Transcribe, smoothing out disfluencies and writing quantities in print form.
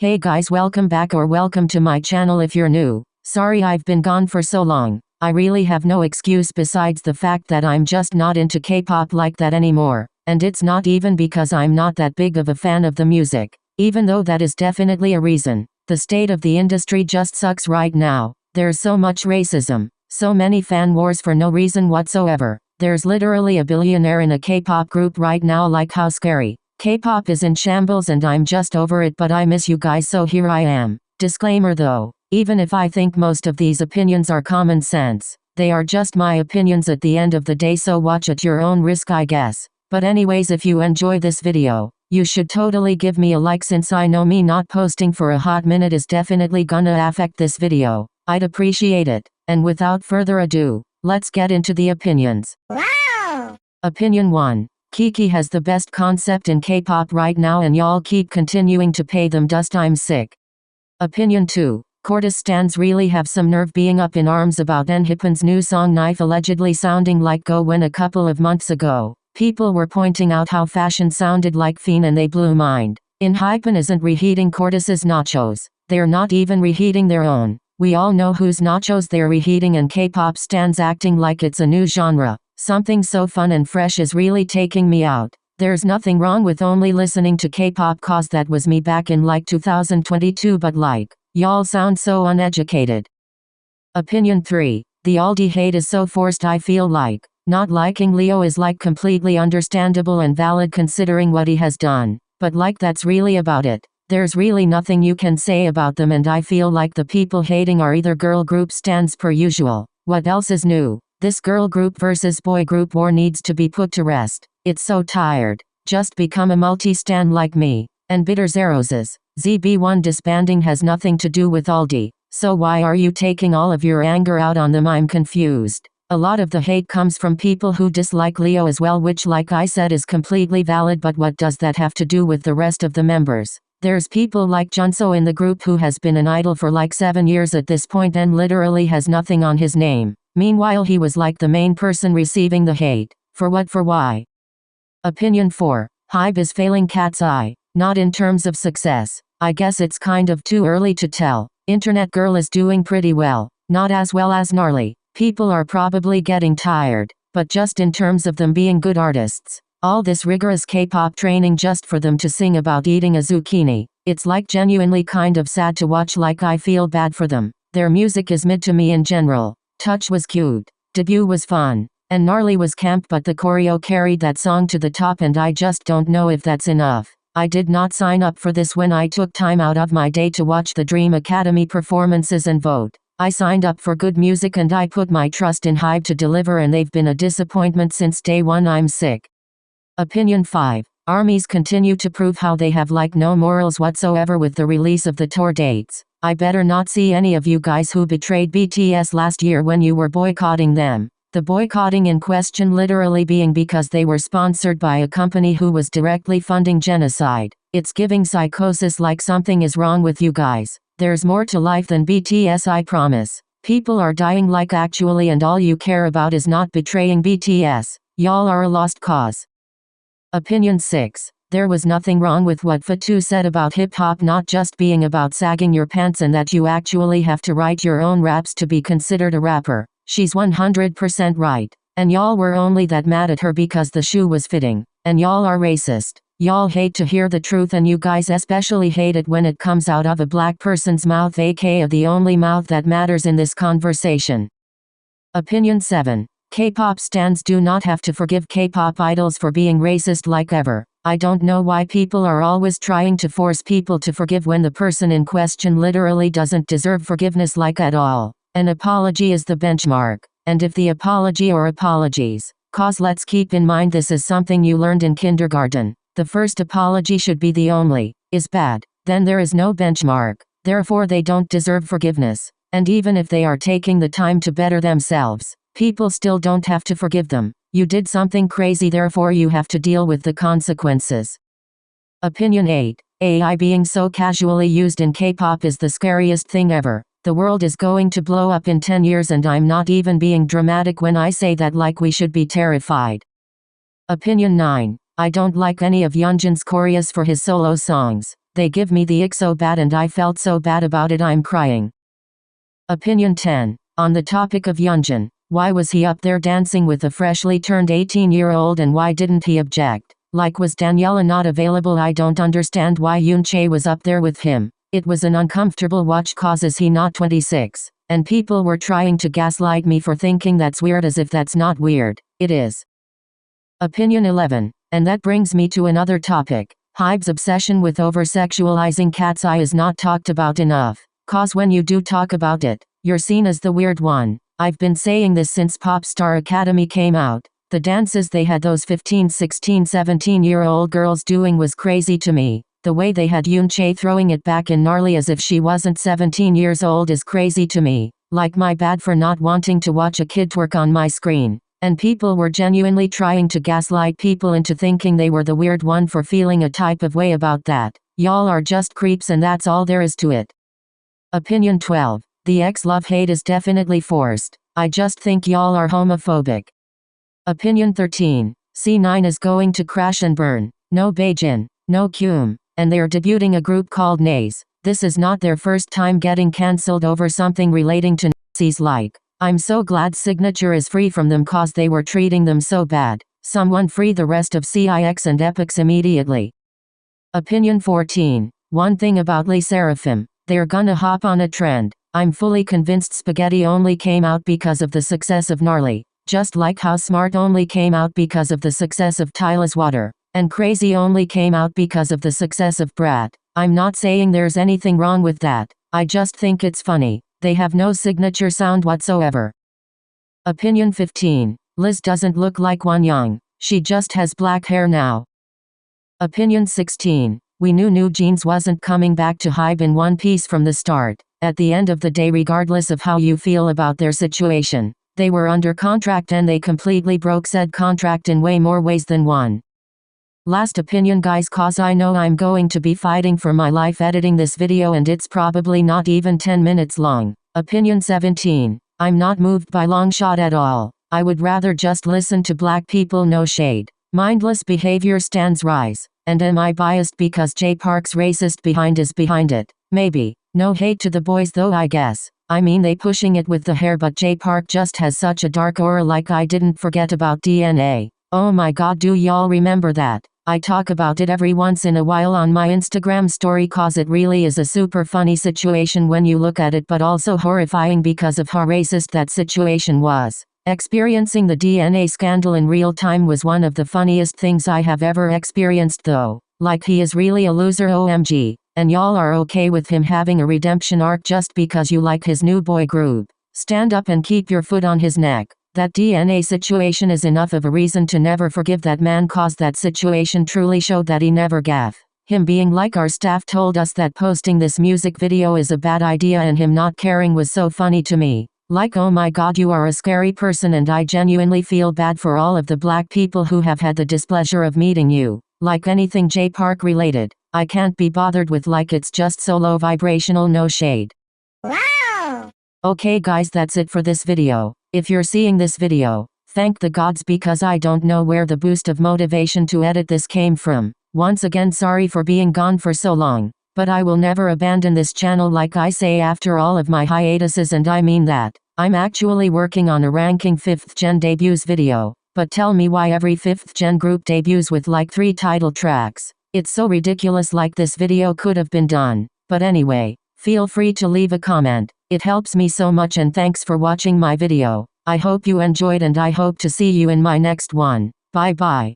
Hey guys, welcome back or welcome to my channel if you're new. Sorry I've been gone for so long. I really have no excuse besides the fact that I'm just not into K-pop like that anymore. And it's not even because I'm not that big of a fan of the music. Even though that is definitely a reason. The state of the industry just sucks right now. There's so much racism. So many fan wars for no reason whatsoever. There's literally a billionaire in a K-pop group right now, like how scary. K-pop is in shambles and I'm just over it, but I miss you guys, so here I am. Disclaimer though, even if I think most of these opinions are common sense, they are just my opinions at the end of the day, so watch at your own risk I guess. But anyways, if you enjoy this video, you should totally give me a like, since I know me not posting for a hot minute is definitely gonna affect this video. I'd appreciate it. And without further ado, let's get into the opinions. Wow! Opinion 1. Kiki has the best concept in K-pop right now and y'all keep continuing to pay them dust, I'm sick. Opinion 2. Cordis stans really have some nerve being up in arms about Hybe's new song Knife allegedly sounding like Go when a couple of months ago, people were pointing out how fashion sounded like Fiend and they blew mind. Hybe isn't reheating Cordis's nachos. They're not even reheating their own. We all know whose nachos they're reheating, and K-pop stans acting like it's a new genre. Something so fun and fresh is really taking me out. There's nothing wrong with only listening to K-pop, cause that was me back in like 2022, but like, y'all sound so uneducated. Opinion 3. The Aldi hate is so forced. I feel like not liking Leo is like completely understandable and valid considering what he has done, but like that's really about it. There's really nothing you can say about them, and I feel like the people hating are either girl group stans per usual. What else is new? This girl group versus boy group war needs to be put to rest. It's so tired. Just become a multi-stan like me. And bitter Zeroses. ZB1 disbanding has nothing to do with Aldi. So why are you taking all of your anger out on them? I'm confused. A lot of the hate comes from people who dislike Leo as well, which like I said is completely valid, but what does that have to do with the rest of the members? There's people like Junso in the group who has been an idol for like 7 years at this point and literally has nothing on his name. Meanwhile he was like the main person receiving the hate. For what, for why? Opinion 4. Hybe is failing cat's eye. Not in terms of success. I guess it's kind of too early to tell. Internet Girl is doing pretty well. Not as well as Gnarly. People are probably getting tired. But just in terms of them being good artists. All this rigorous K-pop training just for them to sing about eating a zucchini. It's like genuinely kind of sad to watch, like I feel bad for them. Their music is mid to me in general. Touch was cute. Debut was fun. And Gnarly was camp, but the choreo carried that song to the top, and I just don't know if that's enough. I did not sign up for this when I took time out of my day to watch the Dream Academy performances and vote. I signed up for good music and I put my trust in Hybe to deliver, and they've been a disappointment since day one. I'm sick. Opinion 5. ARMYs continue to prove how they have like no morals whatsoever with the release of the tour dates. I better not see any of you guys who betrayed BTS last year when you were boycotting them. The boycotting in question literally being because they were sponsored by a company who was directly funding genocide. It's giving psychosis, like something is wrong with you guys. There's more to life than BTS, I promise. People are dying like actually, and all you care about is not betraying BTS. Y'all are a lost cause. Opinion 6. There was nothing wrong with what Fatu said about hip-hop not just being about sagging your pants and that you actually have to write your own raps to be considered a rapper. She's 100% right. And y'all were only that mad at her because the shoe was fitting. And y'all are racist. Y'all hate to hear the truth, and you guys especially hate it when it comes out of a black person's mouth, aka the only mouth that matters in this conversation. Opinion 7. K-pop stans do not have to forgive K-pop idols for being racist like ever. I don't know why people are always trying to force people to forgive when the person in question literally doesn't deserve forgiveness like at all. An apology is the benchmark. And if the apology or apologies, cause let's keep in mind this is something you learned in kindergarten. The first apology should be the only, is bad, then there is no benchmark. Therefore they don't deserve forgiveness. And even if they are taking the time to better themselves, people still don't have to forgive them. You did something crazy, therefore you have to deal with the consequences. Opinion 8. AI being so casually used in K-pop is the scariest thing ever. The world is going to blow up in 10 years, and I'm not even being dramatic when I say that, like we should be terrified. Opinion 9. I don't like any of Yeonjun's choreos for his solo songs. They give me the ick so bad and I felt so bad about it I'm crying. Opinion 10. On the topic of Yeonjun, why was he up there dancing with a freshly turned 18-year-old and why didn't he object? Like, was Daniela not available? I don't understand why Yoonchae was up there with him. It was an uncomfortable watch cause is he not 26? And people were trying to gaslight me for thinking that's weird as if that's not weird. It is. Opinion 11. And that brings me to another topic. Hybe's obsession with oversexualizing cat's eye is not talked about enough. Cause when you do talk about it, you're seen as the weird one. I've been saying this since Pop Star Academy came out. The dances they had those 15, 16, 17-year-old girls doing was crazy to me. The way they had Yoonchae throwing it back in gnarly as if she wasn't 17 years old is crazy to me. Like, my bad for not wanting to watch a kid twerk on my screen. And people were genuinely trying to gaslight people into thinking they were the weird one for feeling a type of way about that. Y'all are just creeps and that's all there is to it. Opinion 12. The ex-love hate is definitely forced. I just think y'all are homophobic. Opinion 13. C9 is going to crash and burn. No Baejin, no Kyum. And they're debuting a group called Nays. This is not their first time getting cancelled over something relating to Nazis like. I'm so glad Signature is free from them cause they were treating them so bad. Someone free the rest of CIX and Epics immediately. Opinion 14. One thing about Les Seraphim. They're gonna hop on a trend. I'm fully convinced Spaghetti only came out because of the success of Gnarly. Just like how Smart only came out because of the success of Tyler's Water. And Crazy only came out because of the success of Brat. I'm not saying there's anything wrong with that. I just think it's funny. They have no signature sound whatsoever. Opinion 15. Liz doesn't look like Wonyoung. She just has black hair now. Opinion 16. We knew NewJeans wasn't coming back to Hybe in one piece from the start. At the end of the day, regardless of how you feel about their situation, they were under contract and they completely broke said contract in way more ways than one. Last opinion guys, cause I know I'm going to be fighting for my life editing this video and it's probably not even 10 minutes long. Opinion 17. I'm not moved by long shot at all. I would rather just listen to black people, no shade. Mindless behavior stands rise. And am I biased because Jay Park's racist behind is behind it? Maybe. No hate to the boys though, I guess. I mean, they pushing it with the hair, but Jay Park just has such a dark aura. Like, I didn't forget about DNA. Oh my god, do y'all remember that? I talk about it every once in a while on my Instagram story cause it really is a super funny situation when you look at it, but also horrifying because of how racist that situation was. Experiencing the DNA scandal in real time was one of the funniest things I have ever experienced though. Like, he is really a loser, OMG. And y'all are okay with him having a redemption arc just because you like his new boy group. Stand up and keep your foot on his neck. That DNA situation is enough of a reason to never forgive that man cause that situation truly showed that he never gaff. Him being like, our staff told us that posting this music video is a bad idea and him not caring was so funny to me. Like, oh my god, you are a scary person and I genuinely feel bad for all of the black people who have had the displeasure of meeting you. Like anything Jay Park related, I can't be bothered with, like, it's just so low vibrational, no shade. Wow! Okay guys, that's it for this video. If you're seeing this video, thank the gods because I don't know where the boost of motivation to edit this came from. Once again, sorry for being gone for so long. But I will never abandon this channel like I say after all of my hiatuses, and I mean that. I'm actually working on a ranking 5th gen debuts video. But tell me why every 5th gen group debuts with like 3 title tracks. It's so ridiculous, like this video could have been done. But anyway, feel free to leave a comment. It helps me so much, and thanks for watching my video. I hope you enjoyed and I hope to see you in my next one. Bye bye.